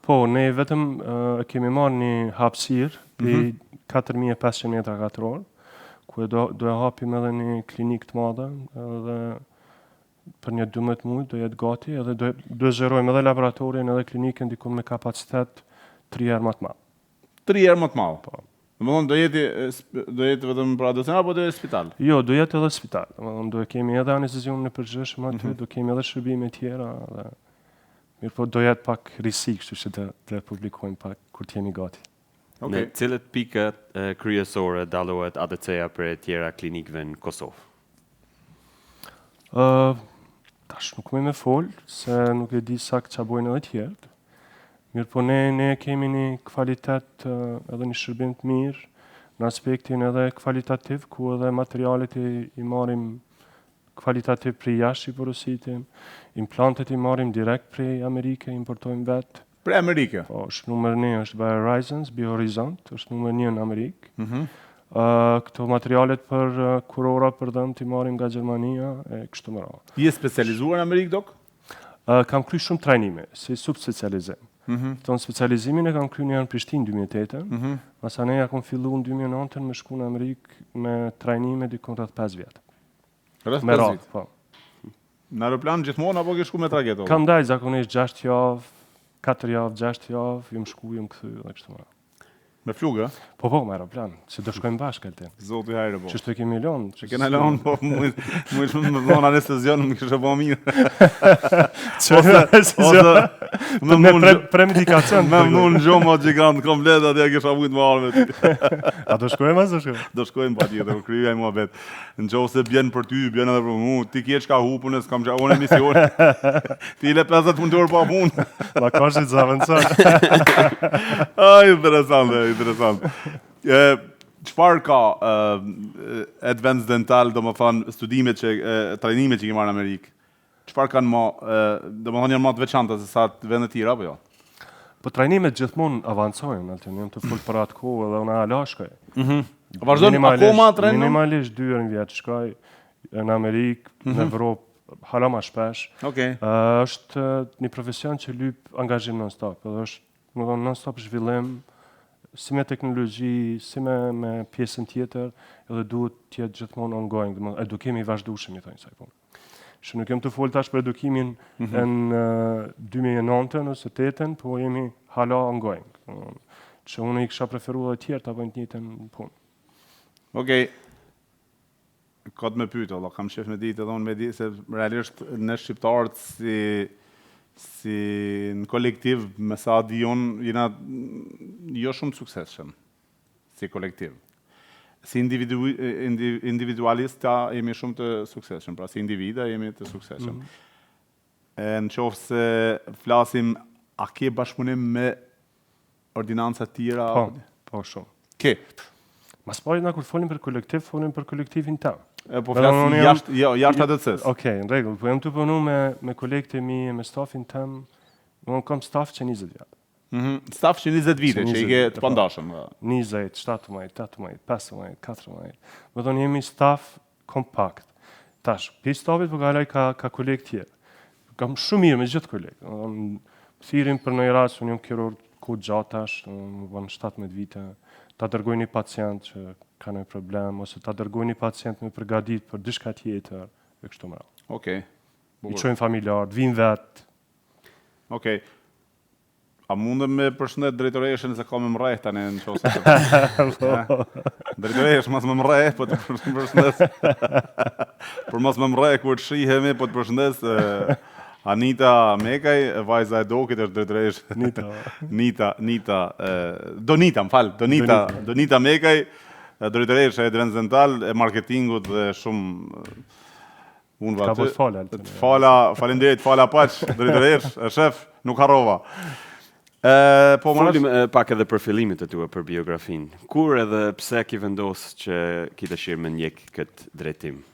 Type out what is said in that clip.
Po, ne vetëm kemi marrë një hapësirë për 4500 metra katror, ku do e hapim edhe një klinikë të madhe, edhe për një 12 muaj do jetë gati, edhe do zgjerojmë edhe laboratorin edhe klinikën diku me kapacitet 3 herë më të madh. 3 herë më të madh. Po. Domethënë do jetë vetëm për adopcion apo do jetë spital? Jo, do jetë edhe spital. Domethënë do kemi edhe anestezionin e përgjithshëm aty, do kemi edhe shërbime tjera dhe mirë po do jetë pak risi, kështu që të publikojmë pak kur të jemi gati. Në cilët pika kryesore dallohet ADC-ja për tjera klinikëve në Kosovë? Tash nuk me fol, se nuk e di sakt ç'a bojnë edhe tjerët. Mirë po ne kemi një kvalitet edhe një shërbim të mirë në aspektin edhe kvalitativ, ku edhe materialet i marrim kvalitativ prej jashtë i porositim, implantet i marrim direkt prej Amerike, importojmë vetë. Prej Amerike? Po, është numër 1, është Biohorizont, është numër 1 në Amerikë. Këto materialet për kurora për dëmt i marrim nga Gjermania e kështu me radhë. Je specializuar në Amerikë, dok? Kam kry shumë trajnime, si subspecializim. Ton specializimin e kam kry një në Prishtinë 2008, masaneja kam fillu në 2009 me shku në Amerikë me trajnime dikon rreth 5 vjetë. Rreth 5 vjetë? Po. Në aeroplan gjithmonë apo ke shku me trageto? Kam daj zakonisht 6 javë, 4 javë, 6 javë, jam shku, jam kthy dhe kështu me radhë. Me flugë? Po, me aeroplan, se do shkojmë bashkë aty. Zoti hajre po. Çështë kemi lënë? Që kena lënë, po mund të dhon anestezion, më kishte bëu mirë. Ose me premedikacion. Me mund gjomo gigant komplet aty kisha vujt me armë ty. A do shkojmë as do shkojmë? Do shkojmë patjetër, kryej muhabet. Nëse bjen për ty, bjen edhe për mua, ti ke çka hupun, s'kam çka unë mision. Ti le 50 punëtor pa punë. Ma kashit të avancoj. Interesant. Çfarë ka Advanced Dental, domethënë studimet trajnimet që ke marrë në Amerikë? Çfarë kanë më, domethënë janë më të veçanta se sa të vende të tjera apo jo? Po trajnimet gjithmonë avancojnë, atë jam të fol për atë kohë edhe unë ala shkoj. Vazhdon akoma trajnim? Minimalisht 2 herë në vit shkoj në Amerikë, në Evropë, hala më shpesh. Është një profesion që lyp angazhim non-stop, edhe është, domethënë non-stop zhvillim, si me teknologji, si me pjesën tjetër, edhe duhet të jetë gjithmonë ongoing, domethënë edukimi i vazhdueshëm, i thonë kësaj punë. Që nuk jem të fol tash për edukimin në 2009 ose 2008, po jemi hala ongoing. Që unë i kisha preferuar të tjerë të bëjnë të njëjtën punë. Okej. Ka të me pyet, Allah, kam shef me ditë edhe unë me ditë se realisht ne shqiptarët si në kolektiv, me sa di unë, jena jo shumë të suksesshëm si kolektiv. Si individualista jemi shumë të suksesshëm, pra si individa jemi të suksesshëm. Në qoftë se flasim, a ke bashkëpunim me ordinanca tjera? Po shumë. Ke? Mas pari na kur folim për kolektiv, folim për kolektivin tam. Po flasim jashtë ADC-s. Okej, në rregull, po jam të punu me kolegët e mi, me stafin tam, unë kam staf që 20 vjetë. Staf që 20 vite, që i ke të pandashëm. 20, 17, 18, 15, 14. Më thonë jemi staf kompakt. Tash, për stafit për galaj ka kolegë tjerë. Kam shumë mirë me gjithë kolegë. Thirin për në i rast, unë jam kirurg kohë gjatë tash, më bënë 17 vite, ta dërgoj një pacient që ka një problem, ose ta dërgoj një pacient me përgadit për dishka tjetër, e kështu më radhë. Okej. I qojnë familjarë, vinë vetë. Okej. A mundëm me përshëndet drejtoreshën se ka me mrejh tani në qosë të drejtoresh, mas me mrejh, po të përshëndes. Për mas me mrejh, kur të shihemi, po të përshëndes Anita Mekaj, vajza e Dokit është drejtoresh. Donita Mekaj, drejtoresh e Advanced Dental, e marketingut dhe shumë unë Ka bërë falë. Falenderit, fala paq, drejtoresh, shef, nuk harrova. Folim pak edhe për fillimit të tua për biografinë. Kur edhe pse ki vendos që ki dëshirë me ndjek këtë drejtim?